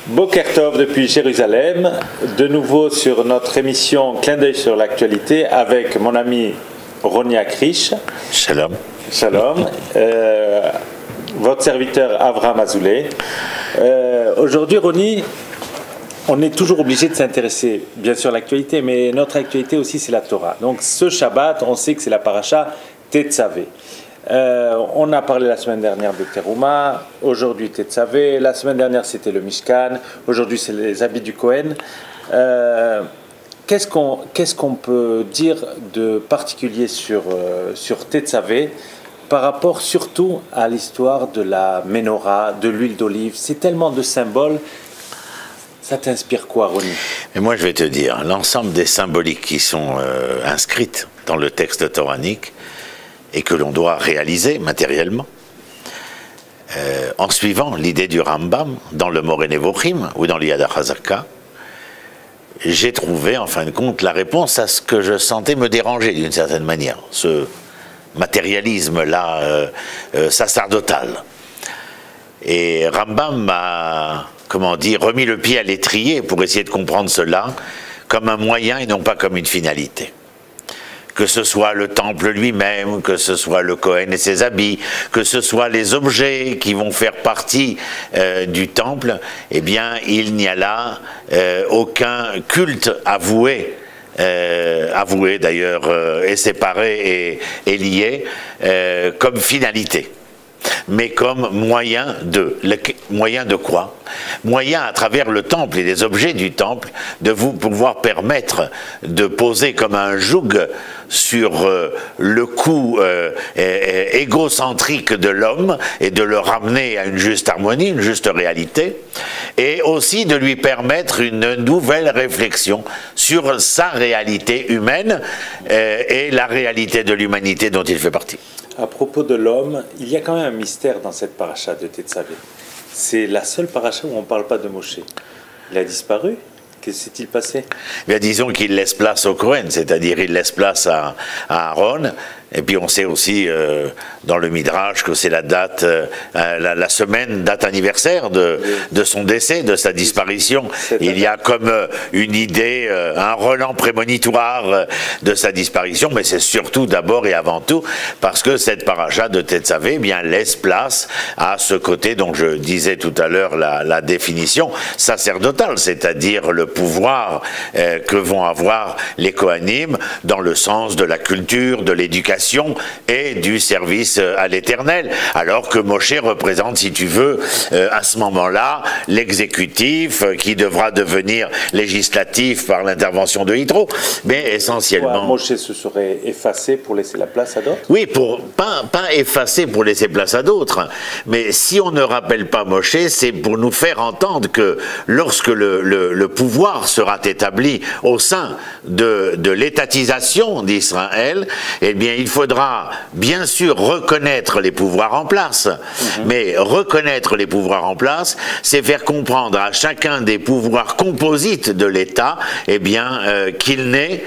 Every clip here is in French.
Boker Tov depuis Jérusalem, de nouveau sur notre émission Clin d'œil sur l'actualité avec mon ami Roni Akrish. Shalom. Shalom. Votre serviteur Avraham Azoulay. Aujourd'hui, Roni, on est toujours obligé de s'intéresser bien sûr à l'actualité, mais notre actualité aussi c'est la Torah. Donc ce Shabbat, on sait que c'est la paracha Tetzavé. On a parlé la semaine dernière de Terouma, aujourd'hui Tetzavé, la semaine dernière c'était le Mishkan, aujourd'hui c'est les habits du Kohen. Qu'est-ce qu'on peut dire de particulier sur Tetzavé par rapport surtout à l'histoire de la menorah, de l'huile d'olive? C'est tellement de symboles. Ça t'inspire quoi, Roni? Mais moi, je vais te dire, l'ensemble des symboliques qui sont inscrites dans le texte toranique et que l'on doit réaliser matériellement, en suivant l'idée du Rambam dans le Moreh Nevochim ou dans l'Yad HaChazaka, j'ai trouvé, en fin de compte, la réponse à ce que je sentais me déranger d'une certaine manière, ce matérialisme-là sacerdotal. Et Rambam m'a, comment dire, remis le pied à l'étrier pour essayer de comprendre cela comme un moyen et non pas comme une finalité. Que ce soit le temple lui-même, que ce soit le Kohen et ses habits, que ce soit les objets qui vont faire partie du temple, eh bien, il n'y a là aucun culte avoué. Avoué d'ailleurs et séparé et lié comme finalité, mais comme moyen de. Moyen de quoi? Moyen à travers le temple et les objets du temple de vous pouvoir permettre de poser comme un joug sur le cou égocentrique de l'homme et de le ramener à une juste harmonie, une juste réalité, et aussi de lui permettre une nouvelle réflexion sur sa réalité humaine et la réalité de l'humanité dont il fait partie. À propos de l'homme, il y a quand même un mystère dans cette paracha de Tetzavé. C'est la seule paracha où on ne parle pas de Moshe. Il a disparu? Que s'est-il passé? Bien, disons qu'il laisse place au Kohen, c'est-à-dire il laisse place à Aaron. Et puis on sait aussi dans le Midrash que c'est la date, la semaine, date anniversaire de son décès, de sa disparition. Il y a comme une idée, un relent prémonitoire de sa disparition, mais c'est surtout d'abord et avant tout parce que cette paracha de Tetzavé bien laisse place à ce côté dont je disais tout à l'heure la définition sacerdotale, c'est-à-dire le pouvoir que vont avoir les Kohanim dans le sens de la culture, de l'éducation et du service à l'Éternel, alors que Moshe représente, si tu veux, à ce moment-là, l'exécutif qui devra devenir législatif par l'intervention de Yitro, mais essentiellement... Moshe se serait effacé pour laisser la place à d'autres? Oui, pas effacé pour laisser place à d'autres, mais si on ne rappelle pas Moshe, c'est pour nous faire entendre que lorsque le pouvoir sera établi au sein de l'étatisation d'Israël, eh bien, il faudra bien sûr reconnaître les pouvoirs en place, mais reconnaître les pouvoirs en place, c'est faire comprendre à chacun des pouvoirs composites de l'État, eh bien, qu'il n'est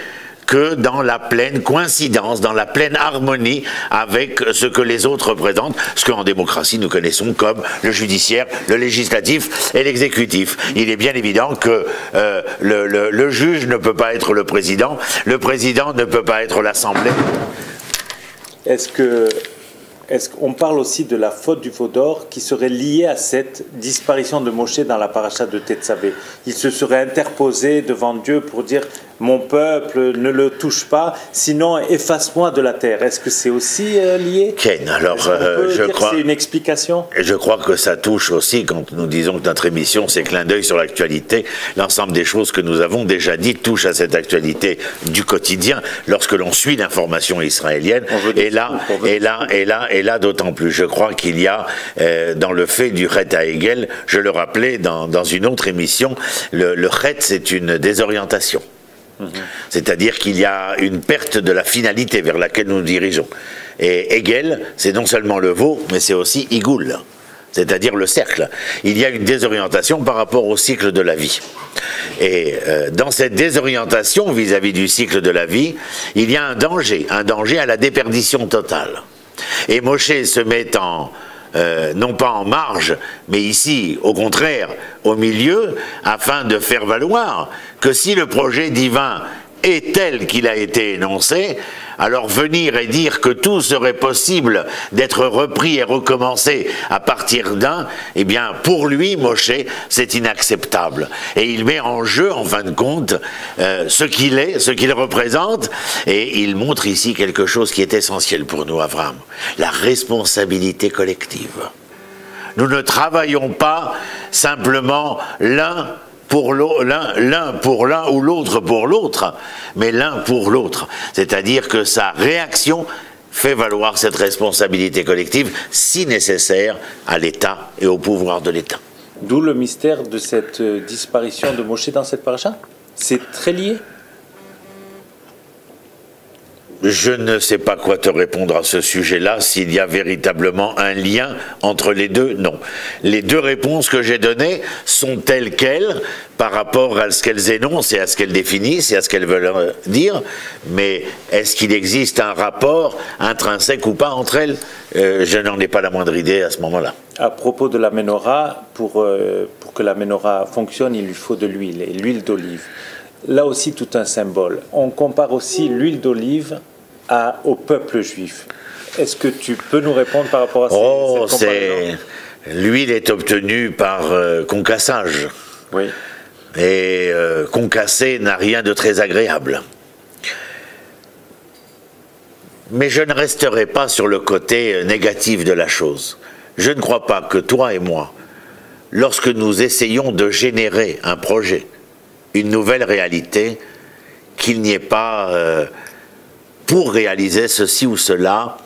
que dans la pleine coïncidence, dans la pleine harmonie avec ce que les autres représentent, ce qu'en démocratie nous connaissons comme le judiciaire, le législatif et l'exécutif. Il est bien évident que le juge ne peut pas être le président ne peut pas être l'Assemblée. Est-ce qu'on parle aussi de la faute du veau d'or qui serait liée à cette disparition de Moshe dans la paracha de Tetzavé? Il se serait interposé devant Dieu pour dire « Mon peuple, ne le touche pas, sinon efface-moi de la terre ». Est-ce que c'est aussi lié? Ken, alors je crois que c'est une explication. Je crois que ça touche aussi, quand nous disons que notre émission c'est clin d'œil sur l'actualité, l'ensemble des choses que nous avons déjà dites touchent à cette actualité du quotidien lorsque l'on suit l'information israélienne. Et là, d'autant plus. Je crois qu'il y a dans le fait du Chet à Hegel, je le rappelais dans une autre émission, le Chet c'est une désorientation. C'est-à-dire qu'il y a une perte de la finalité vers laquelle nous nous dirigeons. Et Hegel, c'est non seulement le veau, mais c'est aussi Igoul, c'est-à-dire le cercle. Il y a une désorientation par rapport au cycle de la vie. Et dans cette désorientation vis-à-vis du cycle de la vie, il y a un danger à la déperdition totale. Et Moshe se met en non pas en marge, mais ici, au contraire, au milieu, afin de faire valoir que si le projet divin est tel qu'il a été énoncé, alors venir et dire que tout serait possible d'être repris et recommencé à partir d'un, eh bien pour lui, Moshe, c'est inacceptable. Et il met en jeu, en fin de compte, ce qu'il est, ce qu'il représente, et il montre ici quelque chose qui est essentiel pour nous, Abraham, la responsabilité collective. Nous ne travaillons pas simplement l'un pour l'un ou l'autre pour l'autre, mais l'un pour l'autre. C'est-à-dire que sa réaction fait valoir cette responsabilité collective, si nécessaire, à l'État et au pouvoir de l'État. D'où le mystère de cette disparition de Moshe dans cette paracha. C'est très lié. Je ne sais pas quoi te répondre à ce sujet-là, s'il y a véritablement un lien entre les deux, non. Les deux réponses que j'ai données sont telles quelles par rapport à ce qu'elles énoncent et à ce qu'elles définissent et à ce qu'elles veulent dire, mais est-ce qu'il existe un rapport intrinsèque ou pas entre elles? Je n'en ai pas la moindre idée à ce moment-là. À propos de la menorah, pour que la menorah fonctionne, il lui faut de l'huile, et l'huile d'olive. Là aussi, tout un symbole. On compare aussi l'huile d'olive au peuple juif. Est-ce que tu peux nous répondre par rapport à cette comparaison? L'huile est obtenue par concassage. Oui. Et concasser n'a rien de très agréable. Mais je ne resterai pas sur le côté négatif de la chose. Je ne crois pas que toi et moi, lorsque nous essayons de générer un projet, une nouvelle réalité, qu'il n'y ait pas, pour réaliser ceci ou cela,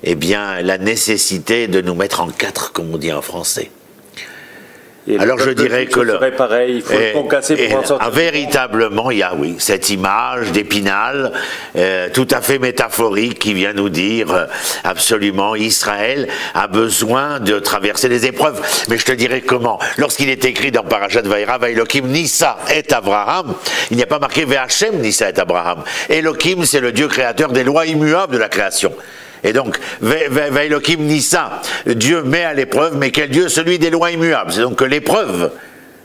eh bien, la nécessité de nous mettre en quatre, comme on dit en français. Et alors je dirais que le serait pareil, il faut le concasser pour en sortir. Véritablement, il y a cette image d'Épinal, tout à fait métaphorique, qui vient nous dire absolument Israël a besoin de traverser les épreuves. Mais je te dirais comment. Lorsqu'il est écrit dans Parashat Vaïra, Vaïlokim Nissa et Abraham, il n'y a pas marqué Ve'Hashem Nissa et Abraham. Elohim, c'est le Dieu créateur des lois immuables de la création. Et donc, Vaïlokim Nissa, Dieu met à l'épreuve, mais quel Dieu? Celui des lois immuables. C'est donc que l'épreuve,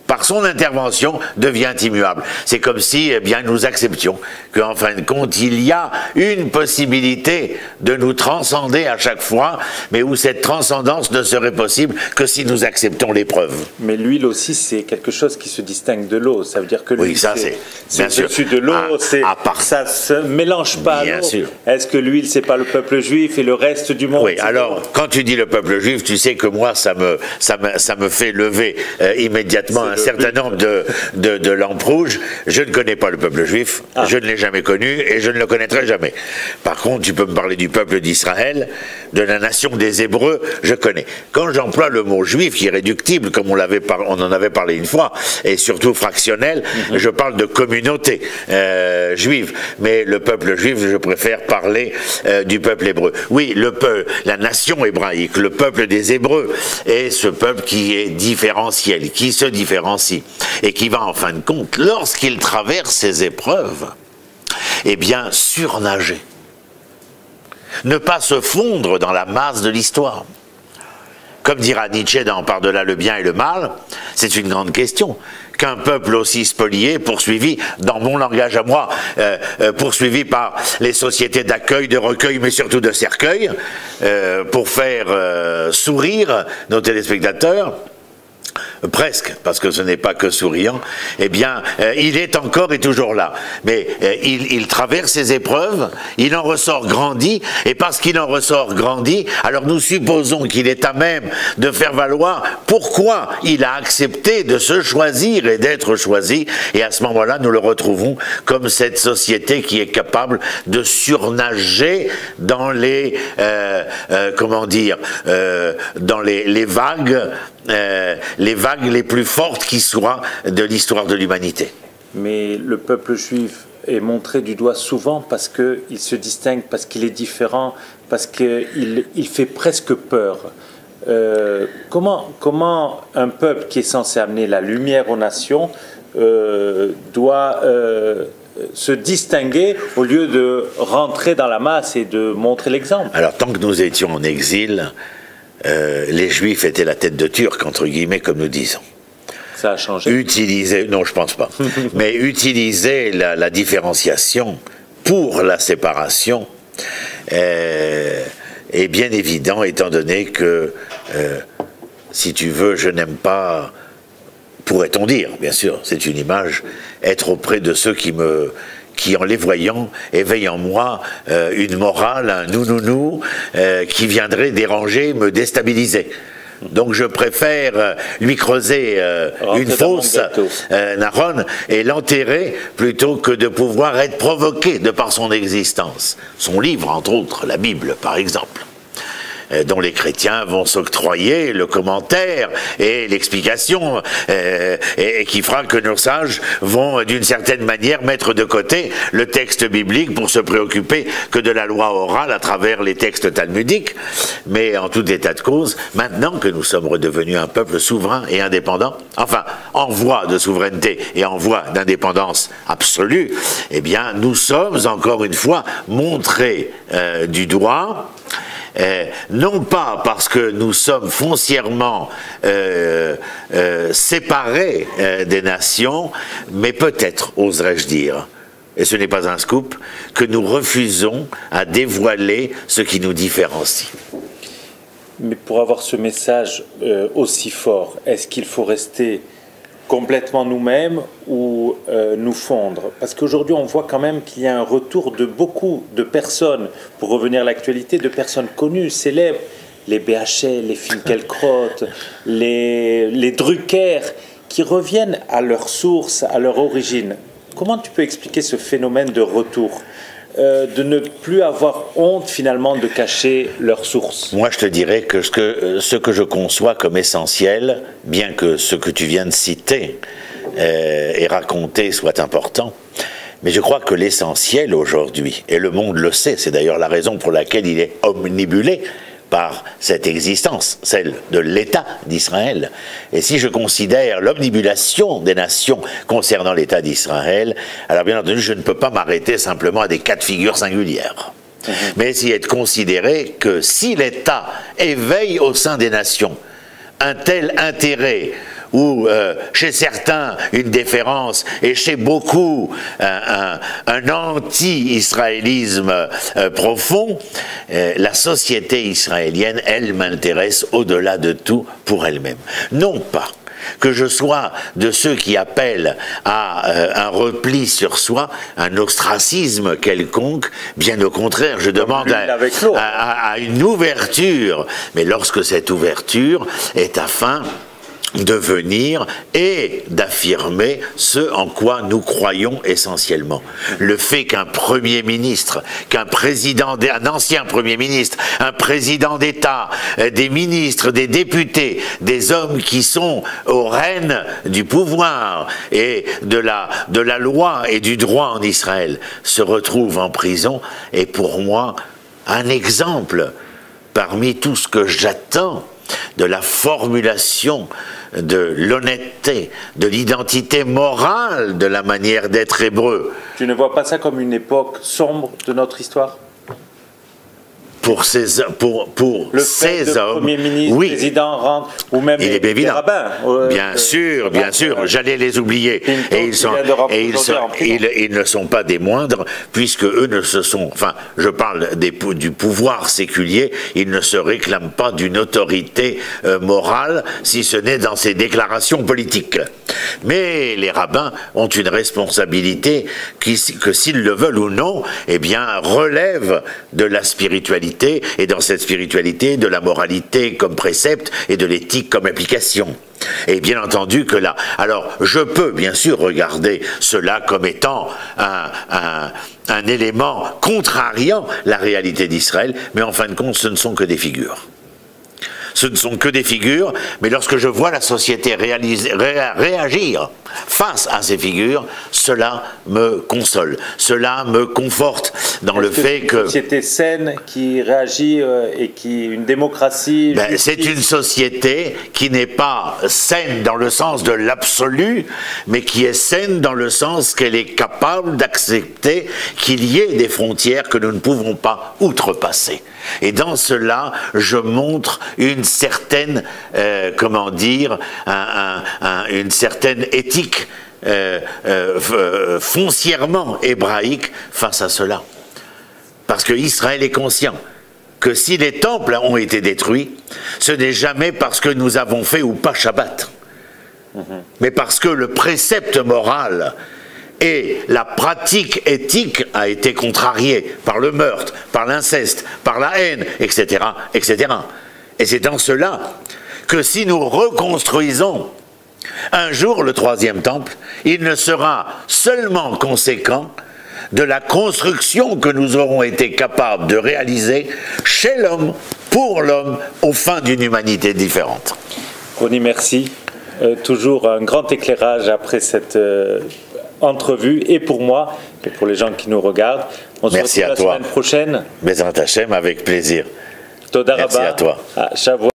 par son intervention, devient immuable. C'est comme si, eh bien, nous acceptions qu'en fin de compte, il y a une possibilité de nous transcender à chaque fois, mais où cette transcendance ne serait possible que si nous acceptons l'épreuve. Mais l'huile aussi, c'est quelque chose qui se distingue de l'eau. Ça veut dire que l'huile, oui, ça c'est au-dessus de l'eau, ça ne se mélange pas à l'eau. Est-ce que l'huile, c'est pas le peuple juif et le reste du monde? Oui, alors, quand tu dis le peuple juif, tu sais que moi, ça me fait lever immédiatement un certain nombre de lampes rouges. Je ne connais pas le peuple juif, je ne l'ai jamais connu et je ne le connaîtrai jamais. Par contre, tu peux me parler du peuple d'Israël, de la nation des Hébreux, je connais. Quand j'emploie le mot juif, qui est réductible, comme on en avait parlé une fois, et surtout fractionnel, je parle de communauté juive. Mais le peuple juif, je préfère parler du peuple hébreu. Oui, la nation hébraïque, le peuple des Hébreux, est ce peuple qui est différentiel, qui se différencie, et qui va en fin de compte, lorsqu'il traverse ces épreuves, eh bien surnager. Ne pas se fondre dans la masse de l'histoire. Comme dira Nietzsche dans Par-delà le bien et le mal, c'est une grande question. Qu'un peuple aussi spolié, poursuivi, dans mon langage à moi, poursuivi par les sociétés d'accueil, de recueil, mais surtout de cercueil, pour faire sourire nos téléspectateurs, presque, parce que ce n'est pas que souriant, eh bien, il est encore et toujours là. Mais il traverse ces épreuves, il en ressort grandi, et parce qu'il en ressort grandi, alors nous supposons qu'il est à même de faire valoir pourquoi il a accepté de se choisir et d'être choisi, et à ce moment-là, nous le retrouvons comme cette société qui est capable de surnager dans les, dans les vagues, les plus fortes qui soient de l'histoire de l'humanité. Mais le peuple juif est montré du doigt souvent parce qu'il se distingue, parce qu'il est différent, parce qu'il fait presque peur. Comment un peuple qui est censé amener la lumière aux nations doit se distinguer au lieu de rentrer dans la masse et de montrer l'exemple? Alors tant que nous étions en exil, les Juifs étaient la tête de Turc, entre guillemets, comme nous disons. Ça a changé. Non, je pense pas. Mais utiliser la différenciation pour la séparation est bien évident, étant donné que, si tu veux, je n'aime pas, pourrait-on dire, bien sûr, c'est une image, être auprès de ceux qui, en les voyant, éveillent en moi une morale, un nounou, qui viendrait déranger, me déstabiliser. Donc je préfère lui creuser une fosse, Aaron, et l'enterrer plutôt que de pouvoir être provoqué de par son existence. Son livre, entre autres, la Bible par exemple, dont les chrétiens vont s'octroyer le commentaire et l'explication, et qui fera que nos sages vont d'une certaine manière mettre de côté le texte biblique pour se préoccuper que de la loi orale à travers les textes talmudiques. Mais en tout état de cause, maintenant que nous sommes redevenus un peuple souverain et indépendant, enfin en voie de souveraineté et en voie d'indépendance absolue, eh bien nous sommes encore une fois montrés du doigt. Non pas parce que nous sommes foncièrement séparés des nations, mais peut-être, oserais-je dire, et ce n'est pas un scoop, que nous refusons à dévoiler ce qui nous différencie. Mais pour avoir ce message aussi fort, est-ce qu'il faut rester complètement nous-mêmes ou nous fondre? Parce qu'aujourd'hui, on voit quand même qu'il y a un retour de beaucoup de personnes, pour revenir à l'actualité, de personnes connues, célèbres, les BHL, les Finkielkraut, les Drucker, qui reviennent à leur source, à leur origine. Comment tu peux expliquer ce phénomène de retour, de ne plus avoir honte finalement de cacher leur source? Moi je te dirais que ce que je conçois comme essentiel, bien que ce que tu viens de citer et raconter soit important, mais je crois que l'essentiel aujourd'hui, et le monde le sait, c'est d'ailleurs la raison pour laquelle il est omnibulé par cette existence, celle de l'État d'Israël. Et si je considère l'omnibulation des nations concernant l'État d'Israël, alors bien entendu, je ne peux pas m'arrêter simplement à des cas de figure singulières. Mais essayer de considérer que si l'État éveille au sein des nations un tel intérêt, ou chez certains une déférence, et chez beaucoup un anti-israélisme profond, la société israélienne, elle m'intéresse au-delà de tout pour elle-même. Non pas que je sois de ceux qui appellent à un repli sur soi, un ostracisme quelconque, bien au contraire, je demande à une ouverture, mais lorsque cette ouverture est afin de venir et d'affirmer ce en quoi nous croyons essentiellement. Le fait qu'un Premier ministre, un ancien Premier ministre, un président d'État, des ministres, des députés, des hommes qui sont aux rênes du pouvoir et de la loi et du droit en Israël se retrouvent en prison est pour moi un exemple parmi tout ce que j'attends de la formulation de l'honnêteté, de l'identité morale de la manière d'être hébreu. Tu ne vois pas ça comme une époque sombre de notre histoire? Pour ces hommes, Premier ministre, oui, président rentre, ou même les rabbins. Bien sûr, j'allais les oublier. Et ils ne sont pas des moindres, puisque eux ne se sont, enfin, je parle du pouvoir séculier, ils ne se réclament pas d'une autorité morale, si ce n'est dans ses déclarations politiques. Mais les rabbins ont une responsabilité que s'ils le veulent ou non, eh bien, relève de la spiritualité, et dans cette spiritualité, de la moralité comme précepte et de l'éthique comme application. Et bien entendu que là, alors je peux bien sûr regarder cela comme étant un élément contrariant la réalité d'Israël, mais en fin de compte, ce ne sont que des figures. Ce ne sont que des figures, mais lorsque je vois la société réagir face à ces figures, cela me console, cela me conforte dans le fait que... Une société saine qui réagit et qui... une démocratie... Ben, c'est une société qui n'est pas saine dans le sens de l'absolu, mais qui est saine dans le sens qu'elle est capable d'accepter qu'il y ait des frontières que nous ne pouvons pas outrepasser. Et dans cela, je montre une certaine, comment dire, une certaine éthique foncièrement hébraïque face à cela. Parce que Israël est conscient que si les temples ont été détruits, ce n'est jamais parce que nous avons fait ou pas Shabbat, mais parce que le précepte moral et la pratique éthique a été contrariée par le meurtre, par l'inceste, par la haine, etc., etc. Et c'est dans cela que si nous reconstruisons un jour le troisième temple, il ne sera seulement conséquent de la construction que nous aurons été capables de réaliser chez l'homme, pour l'homme, au fin d'une humanité différente. Rony, merci. Toujours un grand éclairage après cette entrevue, et pour moi, et pour les gens qui nous regardent. On se retrouve la semaine prochaine. Bezrat Hashem, avec plaisir. Toda Merci Rabba. à toi. Shavua.